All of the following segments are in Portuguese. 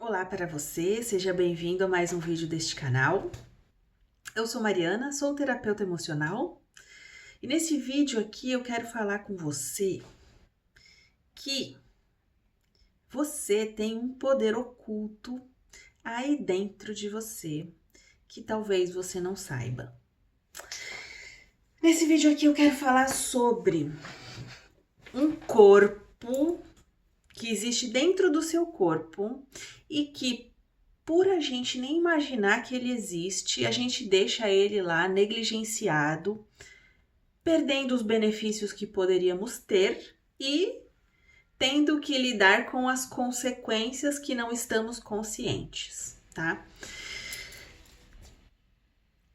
Olá para você, seja bem-vindo a mais um vídeo deste canal. Eu sou Mariana, sou terapeuta emocional e nesse vídeo aqui eu quero falar com você que você tem um poder oculto aí dentro de você que talvez você não saiba. Nesse vídeo aqui eu quero falar sobre um corpo que existe dentro do seu corpo e que por a gente nem imaginar que ele existe, a gente deixa ele lá negligenciado, perdendo os benefícios que poderíamos ter e tendo que lidar com as consequências que não estamos conscientes, tá?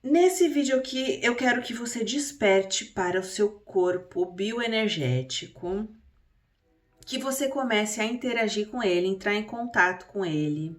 Nesse vídeo aqui, eu quero que você desperte para o seu corpo bioenergético, que você comece a interagir com ele, entrar em contato com ele,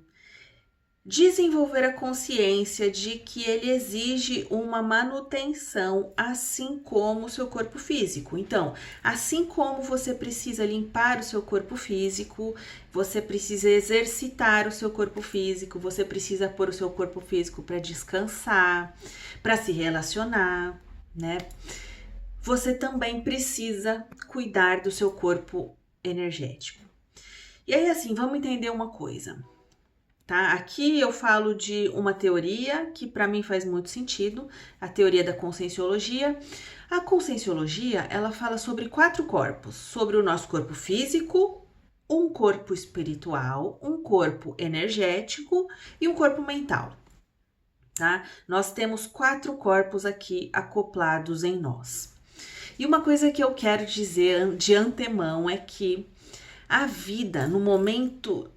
desenvolver a consciência de que ele exige uma manutenção, assim como o seu corpo físico. Então, assim como você precisa limpar o seu corpo físico, você precisa exercitar o seu corpo físico, você precisa pôr o seu corpo físico para descansar, para se relacionar, né? Você também precisa cuidar do seu corpo energético. E aí, assim, vamos entender uma coisa. Tá? Aqui eu falo de uma teoria que para mim faz muito sentido, a teoria da conscienciologia. A conscienciologia, ela fala sobre 4 corpos, sobre o nosso corpo físico, um corpo espiritual, um corpo energético e um corpo mental, tá? Nós temos 4 corpos aqui acoplados em nós. E uma coisa que eu quero dizer de antemão é que a vida, no momento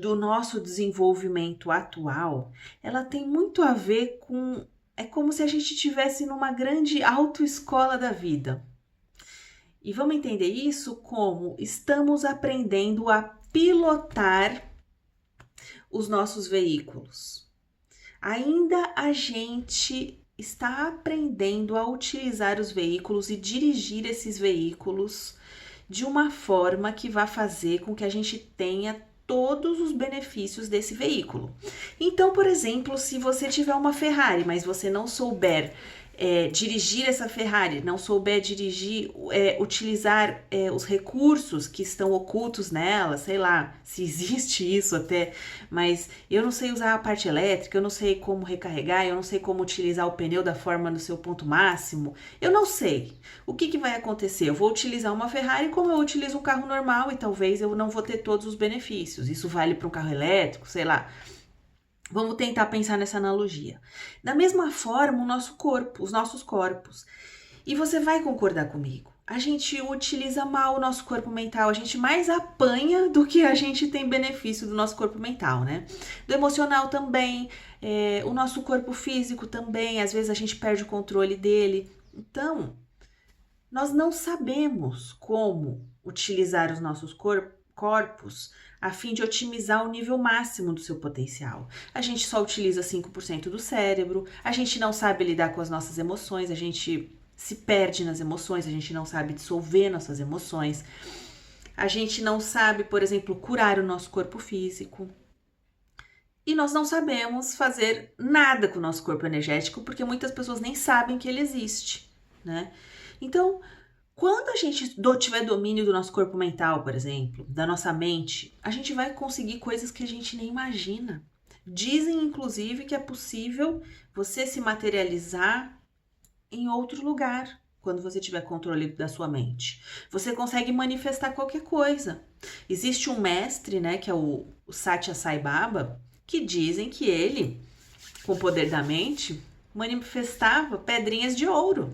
do nosso desenvolvimento atual, ela tem muito a ver com... É como se a gente estivesse numa grande autoescola da vida. E vamos entender isso como estamos aprendendo a pilotar os nossos veículos. Ainda a gente está aprendendo a utilizar os veículos e dirigir esses veículos de uma forma que vai fazer com que a gente tenha todos os benefícios desse veículo. Então, por exemplo, se você tiver uma Ferrari, mas você não souber dirigir essa Ferrari, não souber dirigir, utilizar os recursos que estão ocultos nela, sei lá, se existe isso até, mas eu não sei usar a parte elétrica, eu não sei como recarregar, eu não sei como utilizar o pneu da forma no seu ponto máximo, eu não sei. O que vai acontecer? Eu vou utilizar uma Ferrari como eu utilizo um carro normal e talvez eu não vou ter todos os benefícios. Isso vale para um carro elétrico, sei lá. Vamos tentar pensar nessa analogia. Da mesma forma, o nosso corpo, os nossos corpos. E você vai concordar comigo. A gente utiliza mal o nosso corpo mental, a gente mais apanha do que a gente tem benefício do nosso corpo mental, né? Do emocional também, o nosso corpo físico também, às vezes a gente perde o controle dele. Então, nós não sabemos como utilizar os nossos corpos a fim de otimizar o nível máximo do seu potencial. A gente só utiliza 5% do cérebro, a gente não sabe lidar com as nossas emoções, a gente se perde nas emoções, a gente não sabe dissolver nossas emoções, a gente não sabe, por exemplo, curar o nosso corpo físico. E nós não sabemos fazer nada com o nosso corpo energético, porque muitas pessoas nem sabem que ele existe, né? Então, quando a gente tiver domínio do nosso corpo mental, por exemplo, da nossa mente, a gente vai conseguir coisas que a gente nem imagina. Dizem, inclusive, que é possível você se materializar em outro lugar quando você tiver controle da sua mente. Você consegue manifestar qualquer coisa. Existe um mestre, né, que é o Satya Sai Baba, que dizem que ele, com o poder da mente, manifestava pedrinhas de ouro.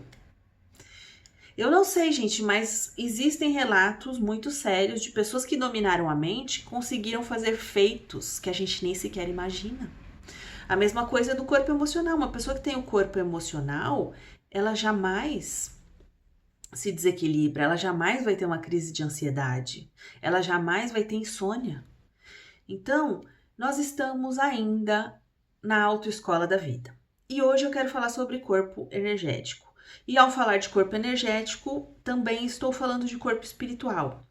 Eu não sei, gente, mas existem relatos muito sérios de pessoas que dominaram a mente, conseguiram fazer feitos que a gente nem sequer imagina. A mesma coisa do corpo emocional. Uma pessoa que tem o corpo emocional, ela jamais se desequilibra, ela jamais vai ter uma crise de ansiedade, ela jamais vai ter insônia. Então, nós estamos ainda na autoescola da vida. E hoje eu quero falar sobre corpo energético. E ao falar de corpo energético, também estou falando de corpo espiritual.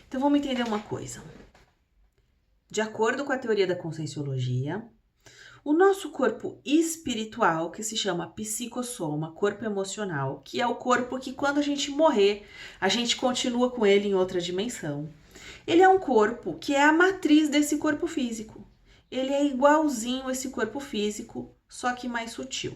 Então vamos entender uma coisa. de acordo com a teoria da Conscienciologia, o nosso corpo espiritual, que se chama psicossoma, corpo emocional, que é o corpo que quando a gente morrer, a gente continua com ele em outra dimensão. Ele é um corpo que é a matriz desse corpo físico. Ele é igualzinho a esse corpo físico, só que mais sutil.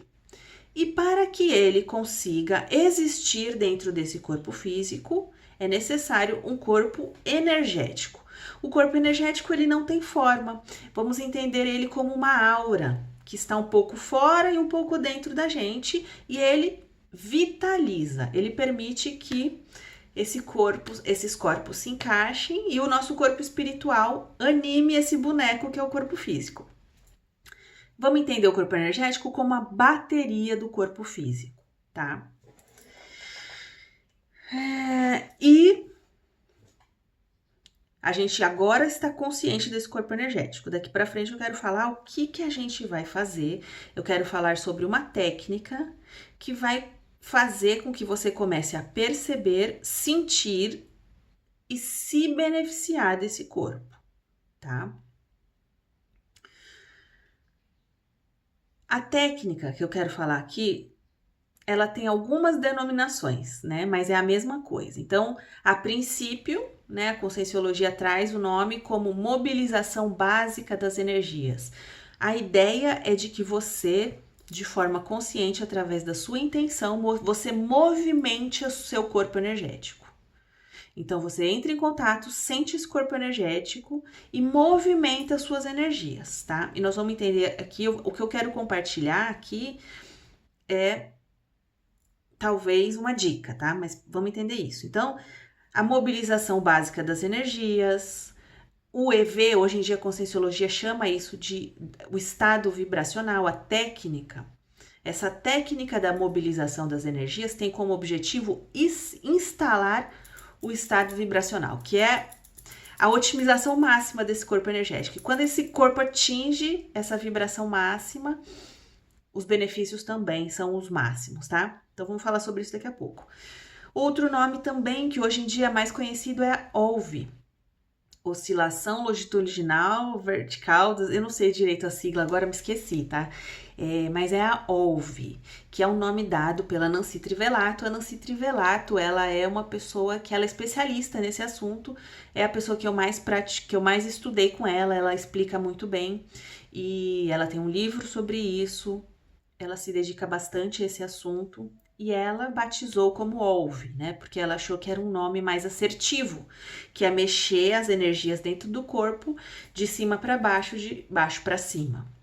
E para que ele consiga existir dentro desse corpo físico, é necessário um corpo energético. O corpo energético ele não tem forma. Vamos entender ele como uma aura que está um pouco fora e um pouco dentro da gente, e ele vitaliza. Ele permite que esses corpos se encaixem e o nosso corpo espiritual anime esse boneco que é o corpo físico. Vamos entender o corpo energético como a bateria do corpo físico, tá? E a gente agora está consciente desse corpo energético. Daqui para frente eu quero falar o que a gente vai fazer. Eu quero falar sobre uma técnica que vai fazer com que você comece a perceber, sentir e se beneficiar desse corpo, tá? A técnica que eu quero falar aqui, ela tem algumas denominações, né? Mas é a mesma coisa. Então, a princípio, né, a Conscienciologia traz o nome como mobilização básica das energias. A ideia é de que você, de forma consciente, através da sua intenção, você movimente o seu corpo energético. Então, você entra em contato, sente esse corpo energético e movimenta as suas energias, tá? E nós vamos entender aqui, o que eu quero compartilhar aqui é talvez uma dica, tá? Mas vamos entender isso. Então, a mobilização básica das energias, o EV, hoje em dia a Conscienciologia chama isso de o estado vibracional, a técnica. Essa técnica da mobilização das energias tem como objetivo instalar o estado vibracional, que é a otimização máxima desse corpo energético. E quando esse corpo atinge essa vibração máxima, os benefícios também são os máximos, tá? Então vamos falar sobre isso daqui a pouco. Outro nome também que hoje em dia é mais conhecido é a OLV, oscilação longitudinal vertical, eu não sei direito a sigla, agora me esqueci, tá? Mas é a OLV, que é um nome dado pela Nancy Trivelato. A Nancy Trivelato, ela é uma pessoa que ela é especialista nesse assunto, é a pessoa que eu mais estudei com ela explica muito bem, e ela tem um livro sobre isso, ela se dedica bastante a esse assunto, e ela batizou como OLV, né? Porque ela achou que era um nome mais assertivo, que é mexer as energias dentro do corpo de cima para baixo, de baixo para cima.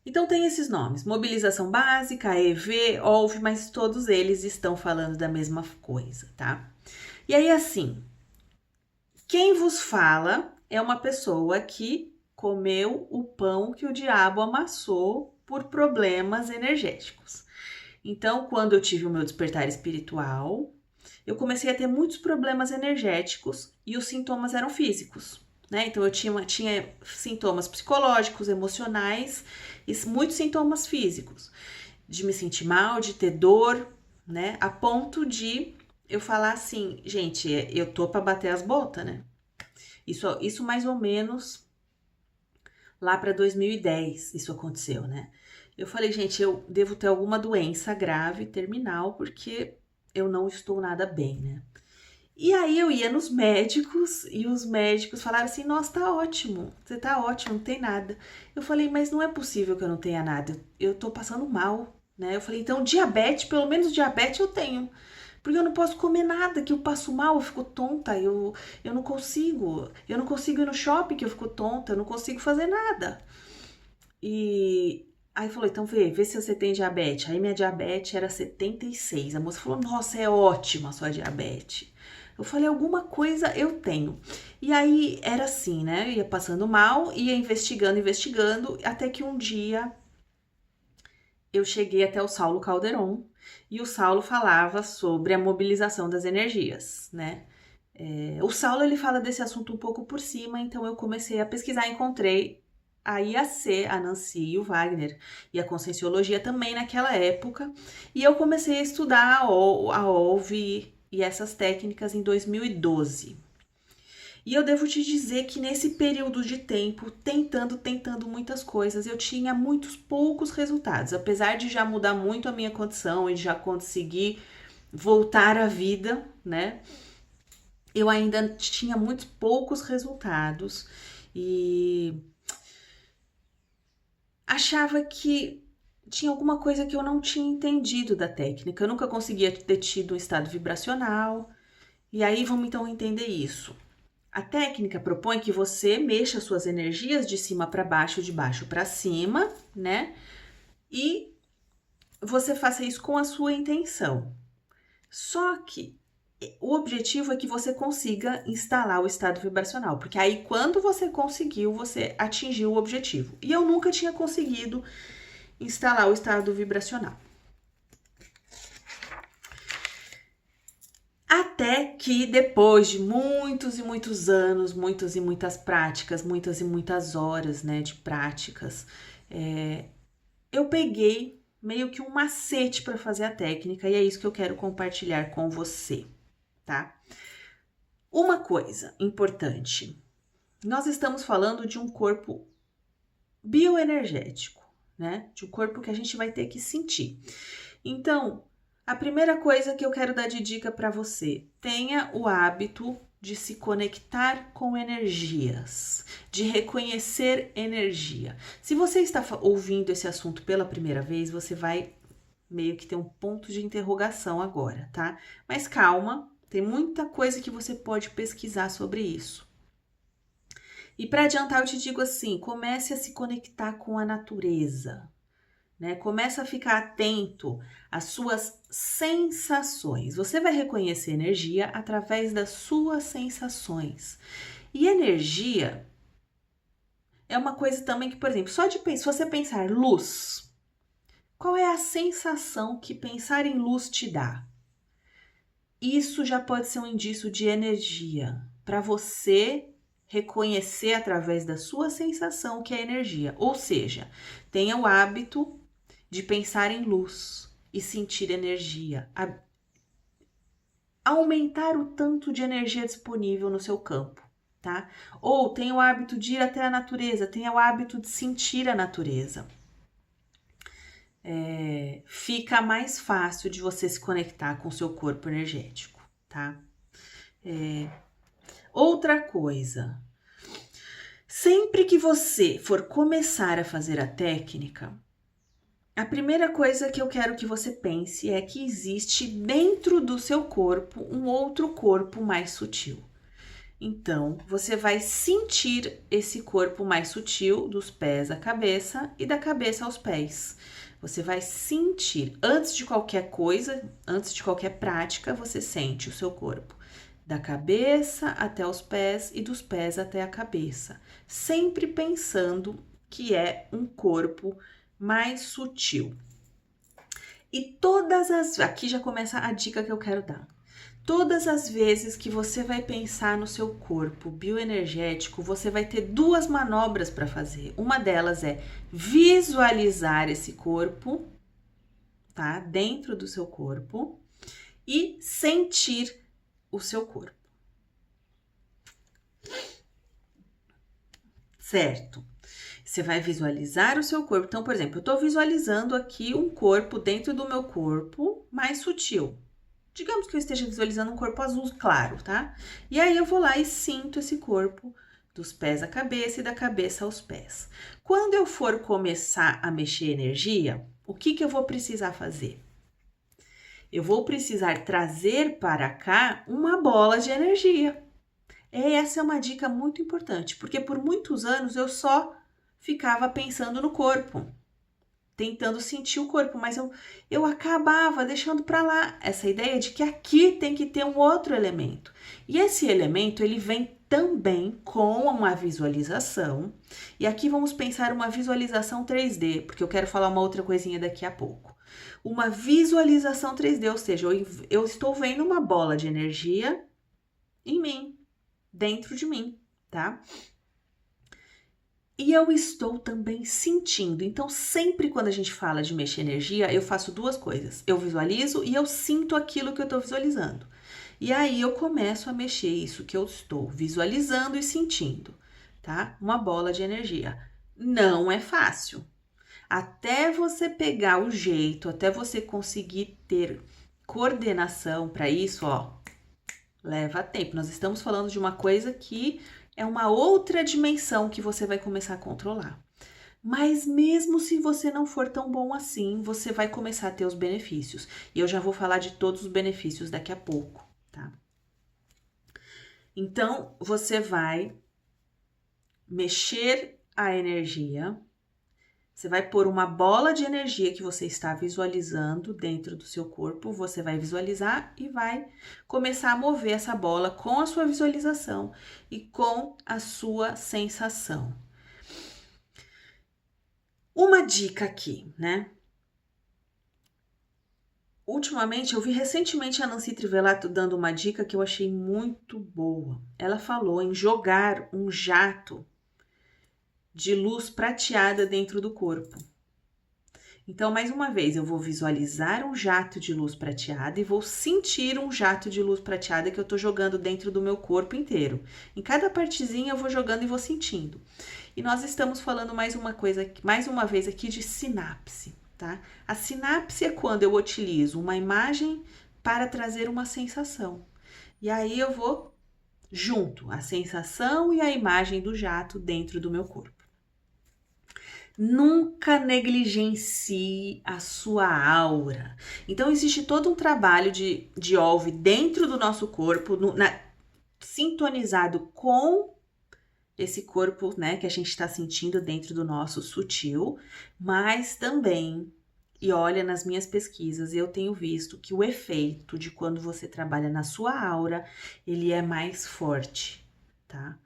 Então tem esses nomes, mobilização básica, EV, OLV, mas todos eles estão falando da mesma coisa, tá? E aí assim, quem vos fala é uma pessoa que comeu o pão que o diabo amassou por problemas energéticos. Então, quando eu tive o meu despertar espiritual, eu comecei a ter muitos problemas energéticos e os sintomas eram físicos, né? Então, eu tinha sintomas psicológicos, emocionais e muitos sintomas físicos, de me sentir mal, de ter dor, né? A ponto de eu falar assim, gente, eu tô pra bater as botas, né? Isso mais ou menos lá para 2010, isso aconteceu, né? Eu falei, gente, eu devo ter alguma doença grave, terminal, porque eu não estou nada bem, né? E aí eu ia nos médicos e os médicos falaram assim, nossa, tá ótimo, você tá ótimo, não tem nada. Eu falei, mas não é possível que eu não tenha nada, eu tô passando mal, né? Eu falei, então diabetes, pelo menos diabetes eu tenho. Porque eu não posso comer nada, que eu passo mal, eu fico tonta, eu não consigo ir no shopping que eu fico tonta, eu não consigo fazer nada. E aí falou, então vê se você tem diabetes. Aí minha diabetes era 76. A moça falou, nossa, é ótima a sua diabetes. Eu falei, alguma coisa eu tenho. E aí era assim, né? Eu ia passando mal, ia investigando, até que um dia eu cheguei até o Saulo Calderon e o Saulo falava sobre a mobilização das energias, né? O Saulo, ele fala desse assunto um pouco por cima, então eu comecei a pesquisar, encontrei a IAC, a Nancy e o Wagner, e a Conscienciologia também naquela época, e eu comecei a estudar a OLV e essas técnicas em 2012. E eu devo te dizer que nesse período de tempo, tentando muitas coisas, eu tinha muitos poucos resultados. Apesar de já mudar muito a minha condição e já conseguir voltar à vida, né? Eu ainda tinha muitos poucos resultados e achava que tinha alguma coisa que eu não tinha entendido da técnica. Eu nunca conseguia ter tido um estado vibracional. E aí vamos então entender isso. A técnica propõe que você mexa suas energias de cima para baixo, de baixo para cima, né? E você faça isso com a sua intenção. Só que o objetivo é que você consiga instalar o estado vibracional, porque aí quando você conseguiu, você atingiu o objetivo. E eu nunca tinha conseguido instalar o estado vibracional. Até que depois de muitos e muitos anos, muitas e muitas práticas, muitas e muitas horas, né, de práticas, eu peguei meio que um macete para fazer a técnica e é isso que eu quero compartilhar com você, tá? Uma coisa importante, nós estamos falando de um corpo bioenergético, né? De um corpo que a gente vai ter que sentir. Então, a primeira coisa que eu quero dar de dica para você, tenha o hábito de se conectar com energias, de reconhecer energia. Se você está ouvindo esse assunto pela primeira vez, você vai meio que ter um ponto de interrogação agora, tá? Mas calma, tem muita coisa que você pode pesquisar sobre isso. E para adiantar, eu te digo assim, comece a se conectar com a natureza, né? Começa a ficar atento às suas sensações. Você vai reconhecer energia através das suas sensações. E energia é uma coisa também que, por exemplo, se você pensar luz, qual é a sensação que pensar em luz te dá? Isso já pode ser um indício de energia para você reconhecer através da sua sensação que é energia. Ou seja, tenha o hábito de pensar em luz e sentir energia, aumentar o tanto de energia disponível no seu campo, tá? Ou tenha o hábito de ir até a natureza, tenha o hábito de sentir a natureza. Fica mais fácil de você se conectar com o seu corpo energético, tá? Outra coisa, sempre que você for começar a fazer a técnica, a primeira coisa que eu quero que você pense é que existe dentro do seu corpo um outro corpo mais sutil. Então, você vai sentir esse corpo mais sutil dos pés à cabeça e da cabeça aos pés. Você vai sentir, antes de qualquer coisa, antes de qualquer prática, você sente o seu corpo. Da cabeça até os pés e dos pés até a cabeça. Sempre pensando que é um corpo mais sutil. E aqui já começa a dica que eu quero dar. Todas as vezes que você vai pensar no seu corpo bioenergético, você vai ter duas manobras para fazer. Uma delas é visualizar esse corpo, tá? Dentro do seu corpo e sentir o seu corpo. Certo? Você vai visualizar o seu corpo. Então, por exemplo, eu estou visualizando aqui um corpo dentro do meu corpo mais sutil. Digamos que eu esteja visualizando um corpo azul claro, tá? E aí eu vou lá e sinto esse corpo dos pés à cabeça e da cabeça aos pés. Quando eu for começar a mexer energia, o que eu vou precisar fazer? Eu vou precisar trazer para cá uma bola de energia. Essa é uma dica muito importante, porque por muitos anos eu só ficava pensando no corpo, tentando sentir o corpo, mas eu acabava deixando para lá essa ideia de que aqui tem que ter um outro elemento. E esse elemento, ele vem também com uma visualização. E aqui vamos pensar uma visualização 3D, porque eu quero falar uma outra coisinha daqui a pouco. Uma visualização 3D, ou seja, eu estou vendo uma bola de energia em mim, dentro de mim, tá? E eu estou também sentindo. Então, sempre quando a gente fala de mexer energia, eu faço duas coisas. Eu visualizo e eu sinto aquilo que eu estou visualizando. E aí eu começo a mexer isso que eu estou visualizando e sentindo, tá? Uma bola de energia. Não é fácil. Até você pegar o jeito, até você conseguir ter coordenação para isso, ó, leva tempo. Nós estamos falando de uma coisa que é uma outra dimensão que você vai começar a controlar. Mas mesmo se você não for tão bom assim, você vai começar a ter os benefícios. E eu já vou falar de todos os benefícios daqui a pouco, tá? Então, você vai mexer a energia. Você vai pôr uma bola de energia que você está visualizando dentro do seu corpo, você vai visualizar e vai começar a mover essa bola com a sua visualização e com a sua sensação. Uma dica aqui, né? Ultimamente, eu vi recentemente a Nancy Trivelato dando uma dica que eu achei muito boa. Ela falou em jogar um jato de luz prateada dentro do corpo. Então, mais uma vez, eu vou visualizar um jato de luz prateada e vou sentir um jato de luz prateada que eu tô jogando dentro do meu corpo inteiro. Em cada partezinha eu vou jogando e vou sentindo. E nós estamos falando mais uma vez aqui de sinapse, tá? A sinapse é quando eu utilizo uma imagem para trazer uma sensação. E aí eu vou junto a sensação e a imagem do jato dentro do meu corpo. Nunca negligencie a sua aura. Então, existe todo um trabalho de OLV dentro do nosso corpo, sintonizado com esse corpo, né, que a gente está sentindo dentro do nosso sutil, mas também, e olha, nas minhas pesquisas, eu tenho visto que o efeito de quando você trabalha na sua aura, ele é mais forte, tá?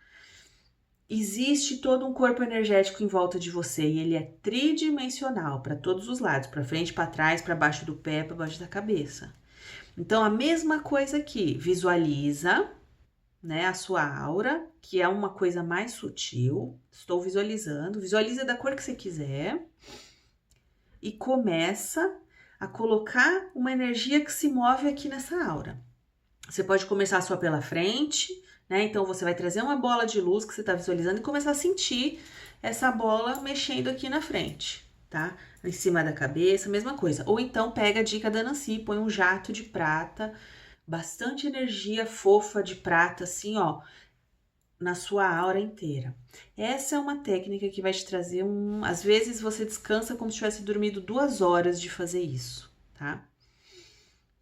Existe todo um corpo energético em volta de você e ele é tridimensional para todos os lados, para frente, para trás, para baixo do pé, para baixo da cabeça. Então a mesma coisa aqui, visualiza, né, a sua aura, que é uma coisa mais sutil. Estou visualizando, visualiza da cor que você quiser e começa a colocar uma energia que se move aqui nessa aura. Você pode começar só pela frente, né? Então você vai trazer uma bola de luz que você está visualizando e começar a sentir essa bola mexendo aqui na frente, tá? Em cima da cabeça, mesma coisa. Ou então pega a dica da Nancy, põe um jato de prata, bastante energia fofa de prata, assim, ó, na sua aura inteira. Essa é uma técnica que vai te trazer às vezes você descansa como se tivesse dormido 2 horas de fazer isso, tá?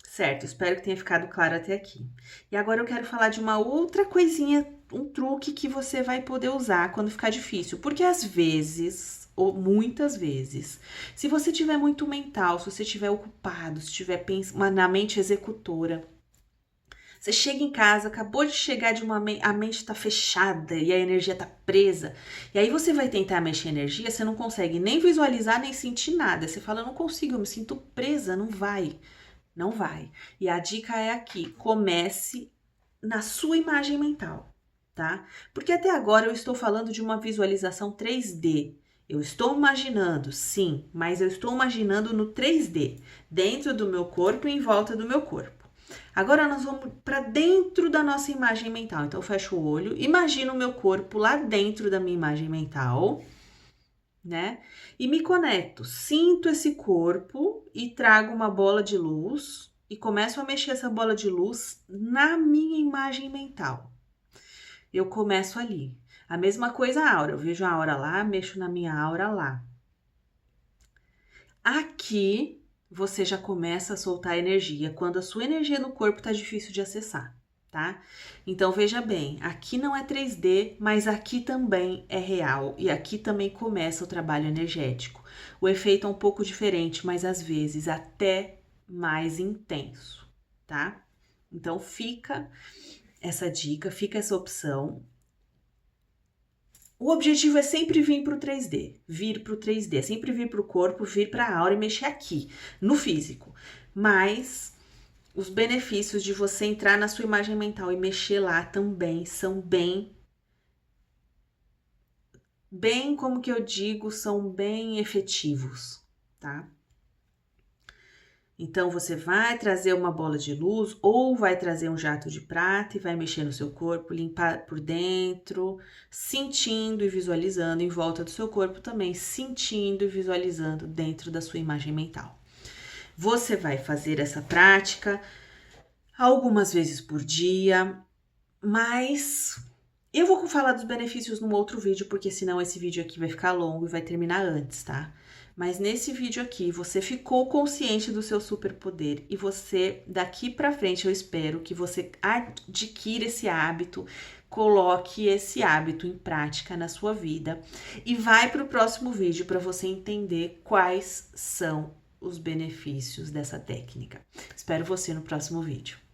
Certo, espero que tenha ficado claro até aqui. E agora eu quero falar de uma outra coisinha, um truque que você vai poder usar quando ficar difícil. Porque às vezes, ou muitas vezes, se você tiver muito mental, se você estiver ocupado, se estiver na mente executora, você chega em casa, acabou de chegar de a mente está fechada e a energia está presa. E aí você vai tentar mexer a energia, você não consegue nem visualizar, nem sentir nada. Você fala, eu não consigo, eu me sinto presa, não vai. Não vai. E a dica é aqui: comece na sua imagem mental, tá? Porque até agora eu estou falando de uma visualização 3D. Eu estou imaginando, sim, mas eu estou imaginando no 3D, dentro do meu corpo e em volta do meu corpo. Agora nós vamos para dentro da nossa imagem mental. Então, eu fecho o olho, imagino o meu corpo lá dentro da minha imagem mental, né? E me conecto, sinto esse corpo e trago uma bola de luz e começo a mexer essa bola de luz na minha imagem mental. Eu começo ali. A mesma coisa a aura, eu vejo a aura lá, mexo na minha aura lá. Aqui você já começa a soltar energia quando a sua energia no corpo tá difícil de acessar, tá? Então veja bem, aqui não é 3D, mas aqui também é real e aqui também começa o trabalho energético. O efeito é um pouco diferente, mas às vezes até mais intenso, tá? Então fica essa dica, fica essa opção. O objetivo é sempre vir para o 3D, sempre vir para o corpo, vir para a aura e mexer aqui, no físico. Mas os benefícios de você entrar na sua imagem mental e mexer lá também são como que eu digo, são bem efetivos, tá? Então, você vai trazer uma bola de luz ou vai trazer um jato de prata e vai mexer no seu corpo, limpar por dentro, sentindo e visualizando em volta do seu corpo também, sentindo e visualizando dentro da sua imagem mental. Você vai fazer essa prática algumas vezes por dia, mas eu vou falar dos benefícios num outro vídeo, porque senão esse vídeo aqui vai ficar longo e vai terminar antes, tá? Mas nesse vídeo aqui, você ficou consciente do seu superpoder e você, daqui pra frente, eu espero que você adquira esse hábito, coloque esse hábito em prática na sua vida e vai pro próximo vídeo para você entender quais são os benefícios dessa técnica. Espero você no próximo vídeo.